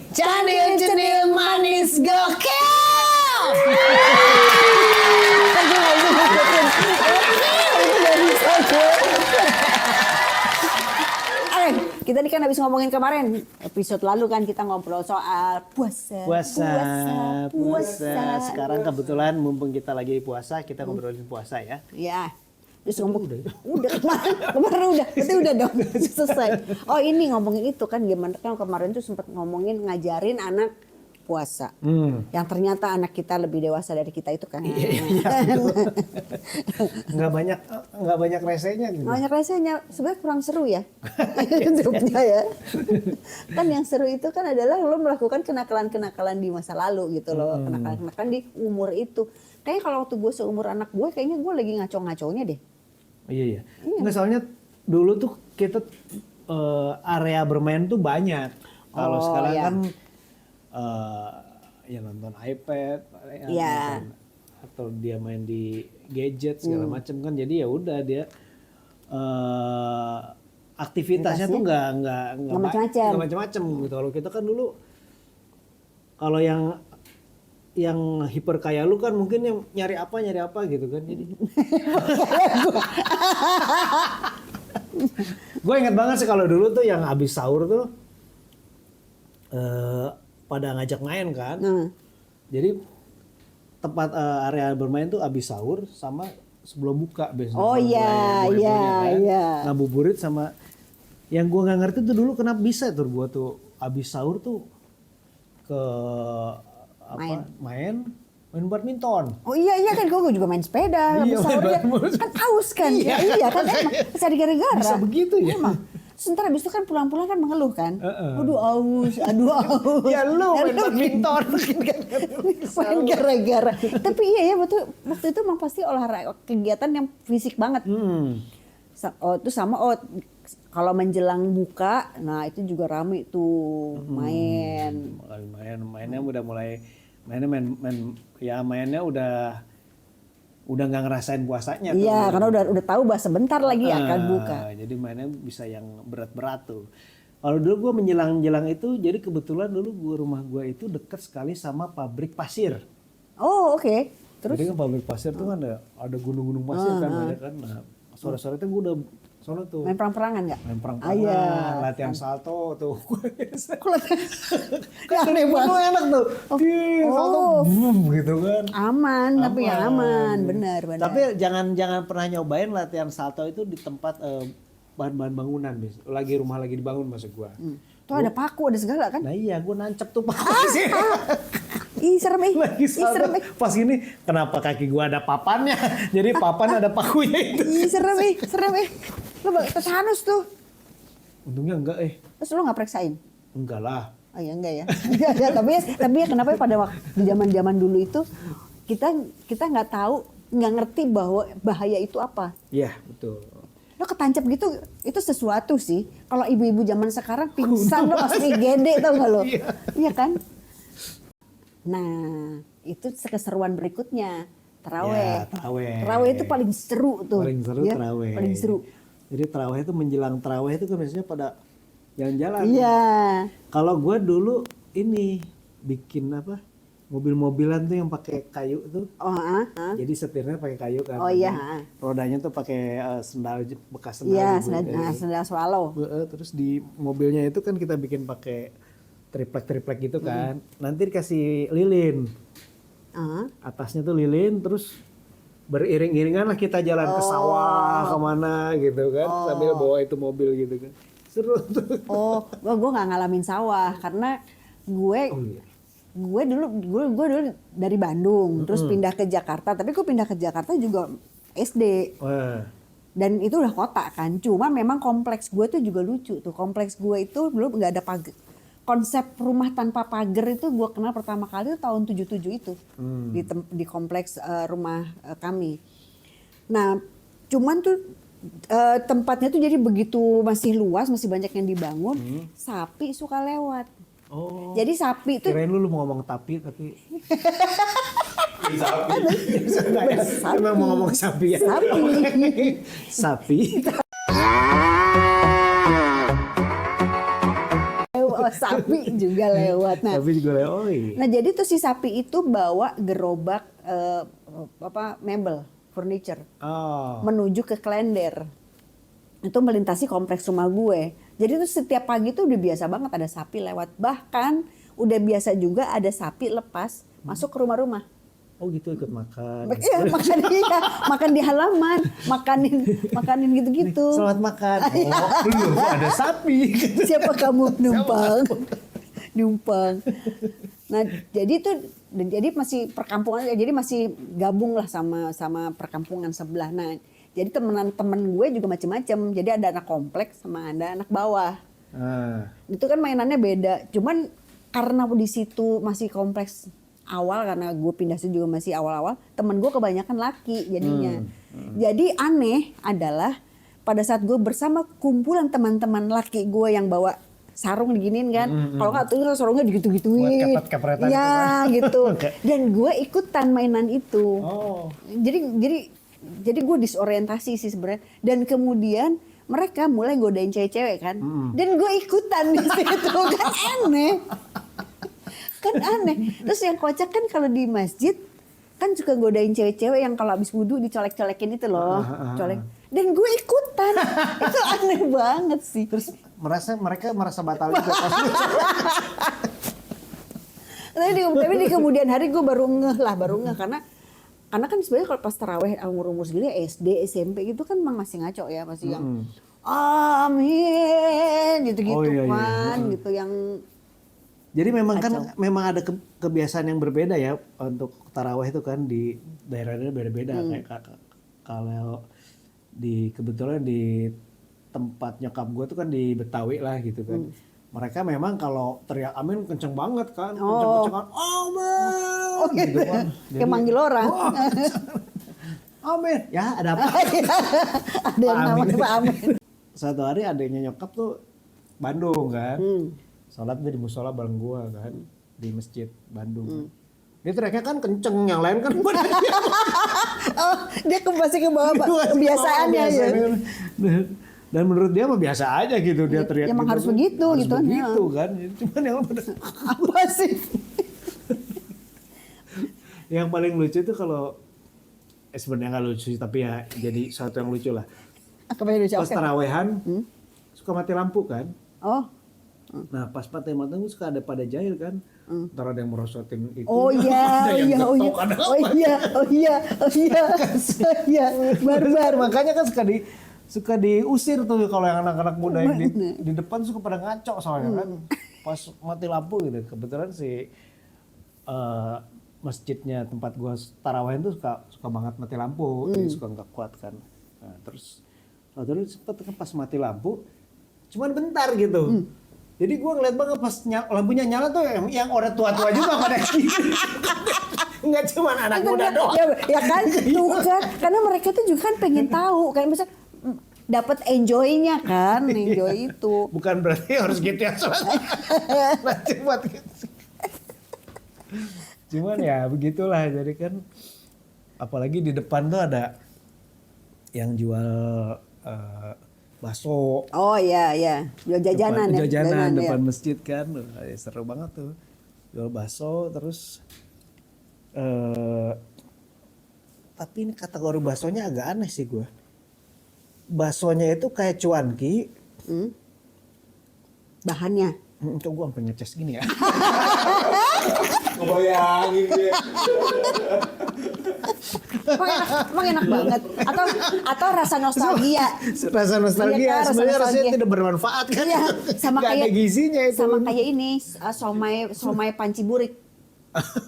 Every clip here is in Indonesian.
Cenil-cenil manis gokil. Kita nih kan habis ngomongin kemarin episode lalu kan kita ngobrol soal puasa. Sekarang kebetulan mumpung kita lagi puasa, kita ngobrolin puasa ya. Ya. Terus ngomong udah kemarin udah, itu udah dong selesai. Oh ini ngomongin itu kan gimana kan kemarin tuh sempat ngomongin ngajarin anak puasa. Yang ternyata anak kita lebih dewasa dari kita itu kan. Nggak banyak resenya gitu. Nggak banyak resenya, sebenarnya kurang seru ya. Hidupnya ya. Kan yang seru itu kan adalah lo melakukan kenakalan-kenakalan di masa lalu gitu loh. Kenakalan-kenakalan di umur itu. Kayaknya kalau waktu gue seumur anak gue, kayaknya gue lagi ngaco-ngaconya deh. Iya. Nggak, soalnya dulu tuh kita area bermain tuh banyak. Kalau sekarang kan ya nonton iPad, nonton, atau dia main di gadget segala macam kan. Jadi ya udah dia aktivitasnya tuh nggak macam-macam gitu. Kalau kita kan dulu kalau yang hiper kaya lu kan mungkin yang nyari apa gitu kan. Jadi gue ingat banget sih kalau dulu tuh yang habis sahur tuh pada ngajak main kan. Jadi tempat area bermain tuh habis sahur sama sebelum buka biasanya. Oh iya. Ngabuburit sama yang gue nggak ngerti tuh dulu kenapa bisa tuh gue tuh habis sahur tuh ke main badminton. Oh iya kan gue juga main sepeda habis sahur ya. Kan aus kan. Iya kan emang cari gara-gara. Bisa begitu ya. Emang. Sebentar habis itu kan pulang-pulang kan mengeluh kan. Aduh aus. Ya lu main badminton kan. Main gara-gara. Tapi iya ya betul waktu itu emang pasti olahraga kegiatan yang fisik banget. Itu sama kalau menjelang buka, nah itu juga rame tuh mainnya udah mulai mainnya udah nggak ngerasain puasanya. Iya, karena udah tahu bahas sebentar lagi akan buka. Jadi mainnya bisa yang berat-berat tuh. Kalau dulu gue menjelang itu, jadi kebetulan dulu rumah gue itu dekat sekali sama pabrik pasir. Oh oke. Terus? Jadi kan pabrik pasir tuh kan ada gunung-gunung pasir kan banyak kan. Nah sore-sore itu gue udah sono tuh. Main perang-perangan nggak? Main perang-perangan, latihan salto tuh. Kan aneh banget. Enak tuh. Salto boom gitu kan. Aman, tapi ya aman, benar. Tapi jangan pernah nyobain latihan salto itu di tempat bahan-bahan bangunan, lagi rumah lagi dibangun maksud gua. Tuh ada paku, ada segala kan? Nah iya, gua nancep tuh paku sih. Ih serem serem. Pas gini, kenapa kaki gua ada papannya? Jadi papan ada pakunya itu. Ih serem. Lo tetanus tuh. Untungnya enggak Terus lo nggak periksain? Enggak lah. Oh ya enggak ya. tapi ya kenapa pada waktu di zaman dulu itu kita nggak tahu, nggak ngerti bahwa bahaya itu apa. Iya betul. Lo ketancap gitu, itu sesuatu sih. Kalau ibu-ibu zaman sekarang pingsan lo pasti gede tau gak lo? Iya kan? Nah itu keseruan berikutnya. Taraweh. Taraweh itu paling seru tuh. Paling seru ya? Taraweh. Paling seru. Jadi taraweh itu menjelang taraweh itu kan biasanya pada jalan-jalan. Iya. Kalau gue dulu ini bikin mobil-mobilan tuh yang pakai kayu tuh. Jadi setirnya pakai kayu kan. Oh iya. Rodanya tuh pakai sendal bekas sendal. Iya, sendal swallow. Terus di mobilnya itu kan kita bikin pakai triplek gitu kan. Nanti dikasih lilin. Atasnya tuh lilin, terus beriring-iringan lah kita jalan ke sawah kemana gitu kan, sambil bawa itu mobil gitu kan. Seru tuh. Gue nggak ngalamin sawah karena gue dulu dari Bandung, terus pindah ke Jakarta. Tapi gue pindah ke Jakarta juga SD. Dan itu udah kota kan. Cuma memang kompleks gue tuh juga lucu tuh. Kompleks gue itu dulu nggak ada pagar. Konsep rumah tanpa pagar itu gue kenal pertama kali itu tahun 77 itu di kompleks rumah kami. Nah, cuman tuh tempatnya tuh jadi begitu masih luas, masih banyak yang dibangun, sapi suka lewat. Oh. Jadi sapi itu. Kirain lu mau ngomong tapi. Sapi. Emang mau ngomong sapi ya? Sapi. Sapi juga lewat. Nah, Sapi juga lewat. Oh, iya. nah jadi tuh si sapi itu bawa gerobak mebel, furniture, menuju ke Klender. Itu melintasi kompleks rumah gue. Jadi tuh setiap pagi tuh udah biasa banget ada sapi lewat. Bahkan udah biasa juga ada sapi lepas masuk ke rumah-rumah. Oh gitu, ikut makan. Iya, makan di halaman, makanin gitu-gitu. Selamat makan. Oh, belum ada sapi. Siapa kamu numpang. Nah, jadi masih perkampungan, jadi masih gabung lah sama perkampungan sebelah. Nah, jadi temen gue juga macam-macam. Jadi ada anak kompleks sama ada anak bawah. Itu kan mainannya beda. Cuman karena di situ masih kompleks awal, karena gue pindah juga masih awal-awal, temen gue kebanyakan laki jadinya. Jadi aneh adalah pada saat gue bersama kumpulan teman-teman laki gue yang bawa sarung diginiin kan, kalau nggak tuh sarungnya digitu-gituin, ya gitu. Dan gue ikutan mainan itu. Jadi gue disorientasi sih sebenarnya. Dan kemudian mereka mulai godain cewek-cewek kan, dan gue ikutan di situ kan aneh. Kan aneh. Terus yang kocak kan kalau di masjid kan suka godain cewek-cewek yang kalau habis wudhu dicolek-colekin itu loh, colek. Dan gue ikutan. Itu aneh banget sih. Terus mereka merasa batal juga pas tapi di kemudian hari gue baru ngeh karena kan sebenarnya kalau pas taraweh umur segini SD, SMP gitu kan emang masih ngaco ya, masih yang amin gitu-gitu gitu yang. Jadi memang kan memang ada kebiasaan yang berbeda ya untuk tarawih itu kan di daerah-daerah beda-beda. Kayak kalau kebetulan di tempat nyokap gue tuh kan di Betawi lah gitu kan. Mereka memang kalau teriak amin kenceng banget kan, kenceng-kencengan amin gitu kan. Kayak manggil orang. Amin, ya ada apa? Ada yang namanya Pak Amin. Satu hari adanya nyokap tuh Bandung kan. Sholat di musola bareng gua kan di masjid Bandung. Dia teriaknya kan kenceng, yang lain kan dia masih ke bawah kebiasaannya ya. Dan menurut dia mah biasa aja gitu dia teriak. Emang gitu, harus begitu gitu kan. Cuman yang apa sih? Yang paling lucu itu kalau sebenarnya nggak lucu tapi ya jadi sesuatu yang lucu lah. Pas tarawehan suka mati lampu kan. Nah pas mati lampu suka ada pada jahil kan. Ntar ada yang merosotin itu. Oh iya. Barbar. Makanya kan suka diusir tuh kalau yang anak-anak muda yang di depan suka pada ngaco soalnya kan. Pas mati lampu gitu. Kebetulan masjidnya tempat gua tarawehan tuh suka banget mati lampu, jadi suka nggak kuat kan. Nah, terus sempet pas mati lampu, cuman bentar gitu. Jadi gua ngeliat banget pas lampunya nyala tuh yang orang tua-tua juga pada gitu. Nggak cuma anak muda doang. Ya kan, tuh kan, karena mereka tuh juga kan pengen tahu, kan bisa dapat enjoy-nya kan, enjoy itu. Bukan berarti harus gitu ya soalnya. Buat gitu. Cuman ya begitulah, jadi kan apalagi di depan tuh ada yang jual bakso. Oh iya, jual jajanan depan masjid kan, seru banget tuh. Jual bakso terus tapi ini kategori baksonya agak aneh sih gue. Baksonya itu kayak cuanki. Bahannya? Coba gue sampai ngeces gini ya. Ngebayangin dia. Emang enak banget. Atau rasa nostalgia. Rasa nostalgia. Iya kan, sebenarnya nostalgia. rasanya tidak bermanfaat kan. Iya, sama Gak kayak ada gizinya itu. Sama kayak ini somai panci burik.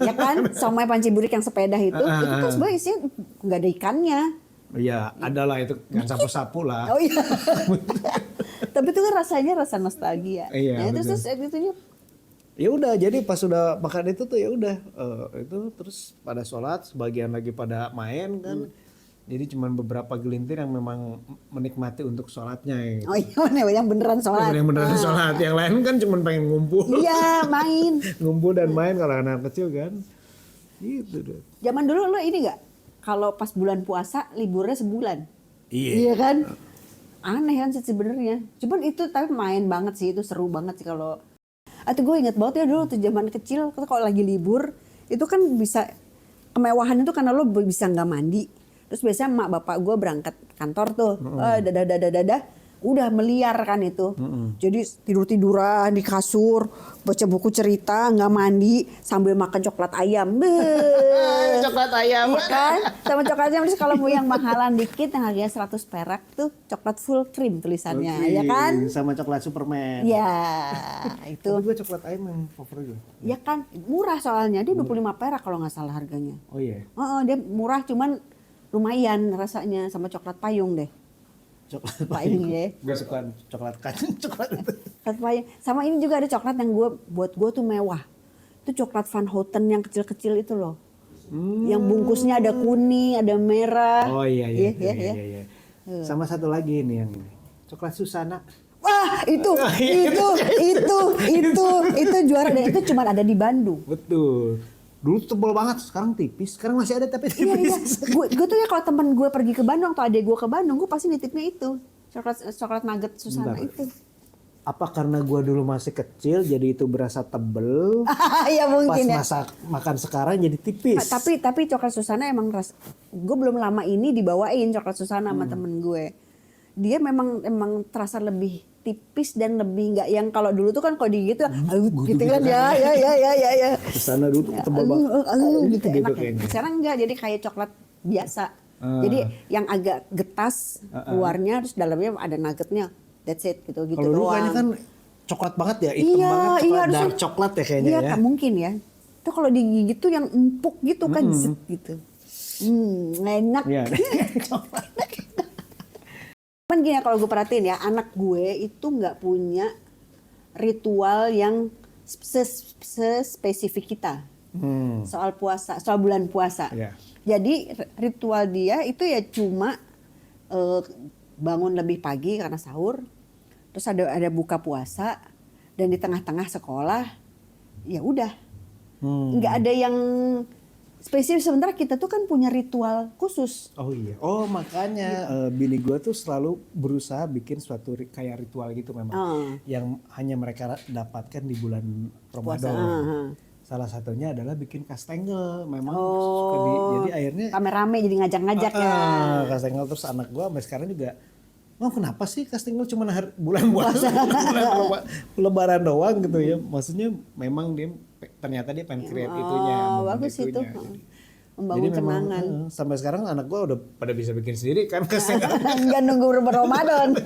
Ya kan? Somai panci burik yang sepeda itu kan sebenarnya isinya nggak ada ikannya. Iya, adalah itu yang sapu-sapu lah. Oh iya. Tapi itu kan rasanya rasa nostalgia. Iya, nah, terus itunya. Ya udah, jadi pas sudah makan itu tuh ya udah itu terus pada sholat, sebagian lagi pada main kan. Jadi cuman beberapa gelintir yang memang menikmati untuk sholatnya. Gitu. Oh iya, yang beneran sholat. Yang beneran sholat, yang lain kan cuman pengen ngumpul. Iya, main. Ngumpul dan main kalau anak kecil kan. Gitu deh. Zaman dulu lo ini nggak? Kalau pas bulan puasa liburnya sebulan. Iya kan? Aneh kan sih sebenarnya. Cuman itu tapi main banget sih, itu seru banget sih kalau Atau gue inget banget ya dulu tuh zaman kecil kalau lagi libur itu kan bisa kemewahan itu karena lo bisa nggak mandi. Terus biasanya emak bapak gue berangkat kantor tuh, dadah, udah meliar kan itu. Jadi tidur-tiduran di kasur, baca buku cerita, nggak mandi, sambil makan coklat ayam. Coklat ayam. Iya kan? Sama coklat ayam. Terus kalau mau yang mahalan dikit, yang harganya 100 perak tuh coklat full cream tulisannya, ya kan? Sama coklat Superman. Ya, itu. Tapi gue coklat ayam yang favorit gue. Ya kan, murah soalnya. Dia 25 perak kalau nggak salah harganya. Oh iya. Dia murah cuman lumayan rasanya sama coklat payung deh. Coklat Payung ya. Gue suka coklat kacang, coklat itu. Coklat payung. Sama ini juga ada coklat yang buat gue tuh mewah. Itu coklat Van Houten yang kecil-kecil itu loh. Yang bungkusnya ada kuning, ada merah. Oh iya. Iya. Sama satu lagi nih yang ini. Coklat Susana. Wah, itu juara dan itu cuma ada di Bandung. Betul. Dulu tebal banget, sekarang tipis. Sekarang masih ada tapi Iya. tipis. Gue tuh ya kalau temen gue pergi ke Bandung atau adek gue ke Bandung, gue pasti nitipnya itu. Coklat nugget Susana itu. Apa karena gue dulu masih kecil jadi itu berasa tebel? Ya mungkin pas makan sekarang jadi tipis. Tapi coklat Susana emang gue belum lama ini dibawain coklat Susana sama temen gue. Dia memang terasa lebih tipis dan lebih nggak yang kalau dulu tuh kan kalau digigit gitu kan ya. Susana dulu tebal banget. Gitu enak ya. Sekarang enggak, jadi kayak coklat biasa. Jadi yang agak getas luarnya terus dalamnya ada nuggetnya. That's it gitu Kalau dulu kayaknya kan coklat banget ya, hitam banget, dark coklat ya kayaknya ya. Iya, mungkin ya. Itu kalau digigit tuh yang empuk gitu kan, zet gitu. Enak. Iya. Cuman gini ya, kalau gue perhatiin ya, anak gue itu nggak punya ritual yang spesifik kita soal puasa, soal bulan puasa. Yeah. Jadi ritual dia itu ya cuma bangun lebih pagi karena sahur, terus ada buka puasa, dan di tengah-tengah sekolah ya udah, nggak ada yang spesifik. Sementara kita tuh kan punya ritual khusus. Oh iya. Oh makanya bini gue tuh selalu berusaha bikin suatu kayak ritual gitu memang. Yang hanya mereka dapatkan di bulan Ramadan. Salah satunya adalah bikin kastengel. Memang suka jadi akhirnya rame-rame jadi ngajak-ngajak ya. Kastengel terus anak gue sampai sekarang juga. Kenapa sih kastengel cuma bulan puasa, lebaran doang gitu ya. Maksudnya memang ternyata dia pengen create itunya. Bagus itu. Membangun jadi kenangan. Memang, sampai sekarang anak gue udah pada bisa bikin sendiri kan kastengel. Enggak nunggu Ramadan.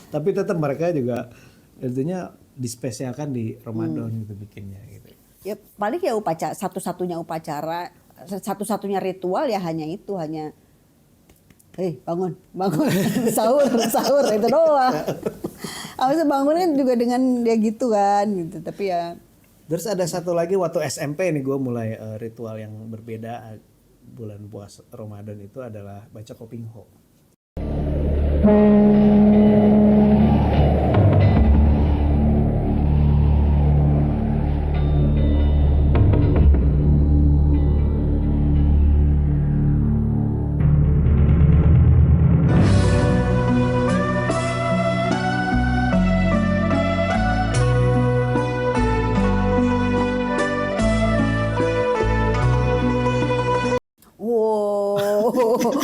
Tapi tetap mereka juga intinya dispesialkan di Ramadan gitu bikinnya gitu. Ya paling ya satu-satunya upacara, satu-satunya ritual ya hanya itu, hanya bangun sahur itu doang. Habis bangunnya juga dengan dia gitu kan gitu. Tapi ya. Terus ada satu lagi waktu SMP nih gue mulai ritual yang berbeda bulan puasa Ramadan itu adalah baca kopingho.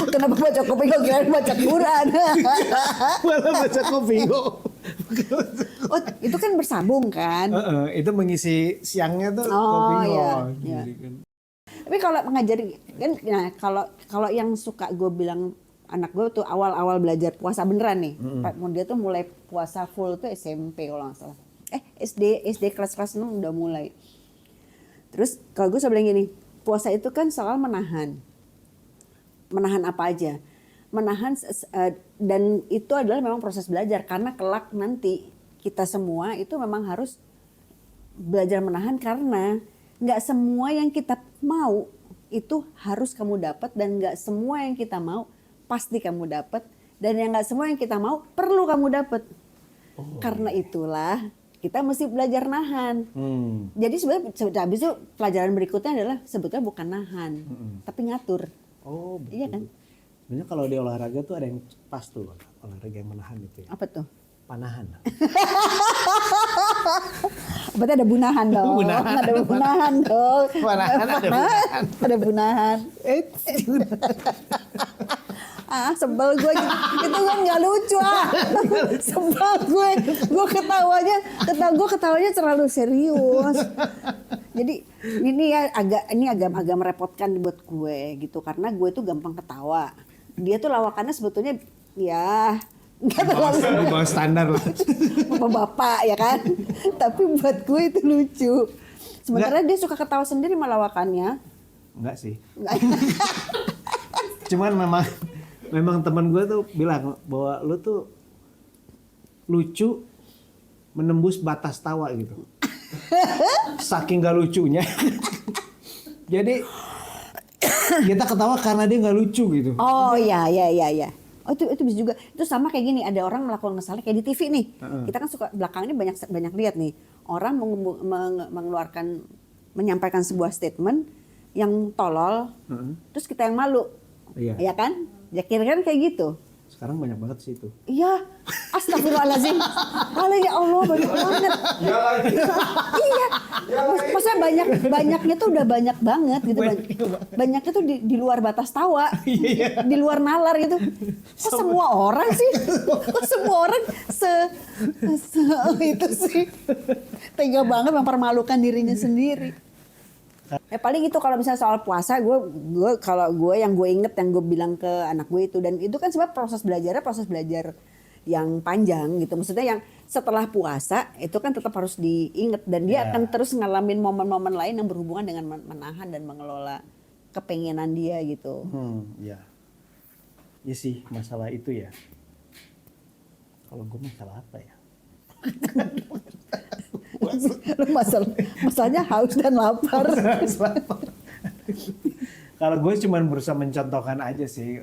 Kenapa baca kopingho, kirain baca Quran. Malah baca kopingho. Oh, itu kan bersambung kan? Itu mengisi siangnya tuh kopingho. Iya. Tapi kalau mengajari kan, nah kalau yang suka gue bilang anak gue tuh awal-awal belajar puasa beneran nih. Dia tuh mulai puasa full tuh SMP kalau nggak salah. SD kelas-kelas 6 udah mulai. Terus kalau gue bilang gini, puasa itu kan soal menahan apa aja, dan itu adalah memang proses belajar karena kelak nanti kita semua itu memang harus belajar menahan karena nggak semua yang kita mau itu harus kamu dapat dan nggak semua yang kita mau pasti kamu dapat dan yang nggak semua yang kita mau perlu kamu dapat. Karena itulah kita mesti belajar nahan. Jadi sebenarnya habis itu pelajaran berikutnya adalah sebetulnya bukan nahan tapi ngatur. Oh betul. Iya kan? Sebenarnya kalau di olahraga tuh ada yang pas tuh olahraga yang menahan itu ya. Apa tuh? Panahan. Berarti ada bunahan dong. Bunahan. Ada bunahan dong. Panahan ada bunahan. Ada bunahan. Sebel gue itu kan nggak lucu sebel gue ketawanya terlalu serius. Jadi ini agak merepotkan buat gue gitu karena gue tuh gampang ketawa. Dia tuh lawakannya sebetulnya ya nggak terlalu bawah standar lah. bapak ya kan. Tapi buat gue itu lucu. Sementara dia suka ketawa sendiri malah lawakannya. Enggak sih. Cuman memang teman gue tuh bilang bahwa lu tuh lucu menembus batas tawa gitu. Saking gak lucunya. Jadi kita ketawa karena dia gak lucu gitu. Oh iya. Oh itu bisa juga. Itu sama kayak gini, ada orang melakukan kesalahan kayak di TV nih. Kita kan suka belakangnya banyak lihat nih. Orang menyampaikan sebuah statement yang tolol, terus kita yang malu. Iya. Ya kan? Ya kira-kira kayak gitu. Sekarang banyak banget sih itu. Iya. Astagfirullahaladzim. Ya Allah banyak banget. Iya. Maksudnya banyaknya tuh udah banyak banget gitu. Banyaknya tuh di luar batas tawa. Di luar nalar gitu. Kok semua orang sih? Kok semua orang itu sih. Tega banget mempermalukan dirinya sendiri. Paling itu kalau misalnya soal puasa, yang gue inget yang gue bilang ke anak gue itu, dan itu kan sebenarnya proses belajar yang panjang gitu. Maksudnya yang setelah puasa itu kan tetap harus diinget dan dia akan terus ngalamin momen-momen lain yang berhubungan dengan menahan dan mengelola kepengenan dia gitu. Iya. Iya sih masalah itu ya. Kalau gue masalah apa ya? Masalahnya haus dan lapar. Kalau gue cuman berusaha mencontohkan aja sih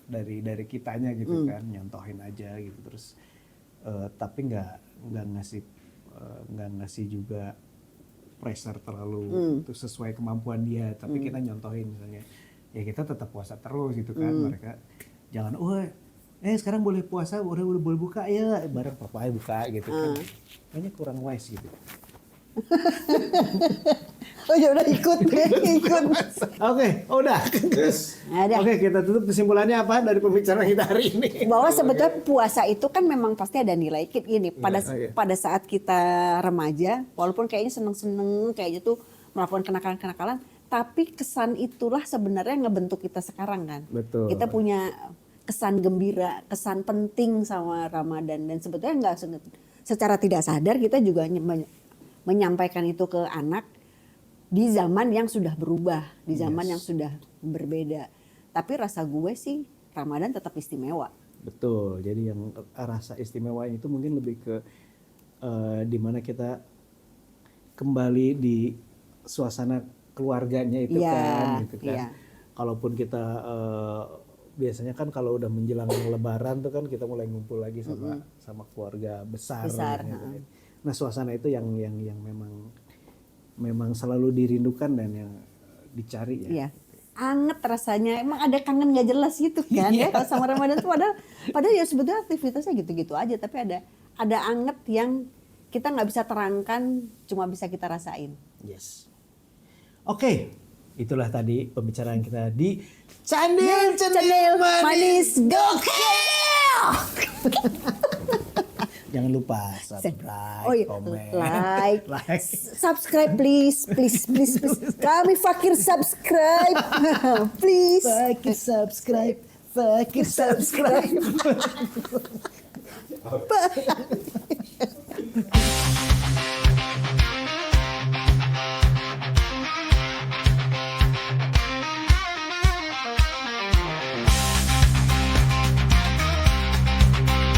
dari kitanya gitu kan, nyontohin aja gitu terus tapi nggak ngasih juga pressure terlalu itu sesuai kemampuan dia, tapi kita nyontohin misalnya ya kita tetap puasa terus gitu kan, mereka jangan sekarang boleh puasa, boleh buka ya, bareng papa buka gitu kan. Kayaknya kurang wise gitu. Oh ya udah ikut. Oke, udah. Yes. Oke, kita tutup kesimpulannya apa dari pembicaraan kita hari ini? Bahwa sebetulnya puasa itu kan memang pasti ada nilai ini. Pada saat kita remaja, walaupun kayaknya seneng-seneng, kayaknya tuh melakukan kenakalan-kenakalan, tapi kesan itulah sebenarnya ngebentuk kita sekarang kan. Betul. Kita punya kesan gembira, kesan penting sama Ramadan, dan sebetulnya nggak secara tidak sadar kita juga menyampaikan itu ke anak di zaman yang sudah berubah, di zaman yang sudah berbeda. Tapi rasa gue sih Ramadan tetap istimewa. Betul. Jadi yang rasa istimewa itu mungkin lebih ke di mana kita kembali di suasana keluarganya itu kan, gitu kan. Kalaupun kita biasanya kan kalau udah menjelang Lebaran tuh kan kita mulai ngumpul lagi sama keluarga besar gitu. Nah suasana itu yang memang selalu dirindukan dan yang dicari ya. Iya. Anget rasanya, emang ada kangen nggak jelas gitu kan ya kalau sama Ramadan tuh padahal ya sebetulnya aktivitasnya gitu-gitu aja, tapi ada anget yang kita nggak bisa terangkan, cuma bisa kita rasain. Yes. Oke. Itulah tadi pembicaraan kita di Candil Manis Gokil. Jangan lupa subscribe, komen, like, subscribe please. Kami fakir subscribe, please. Fakir subscribe.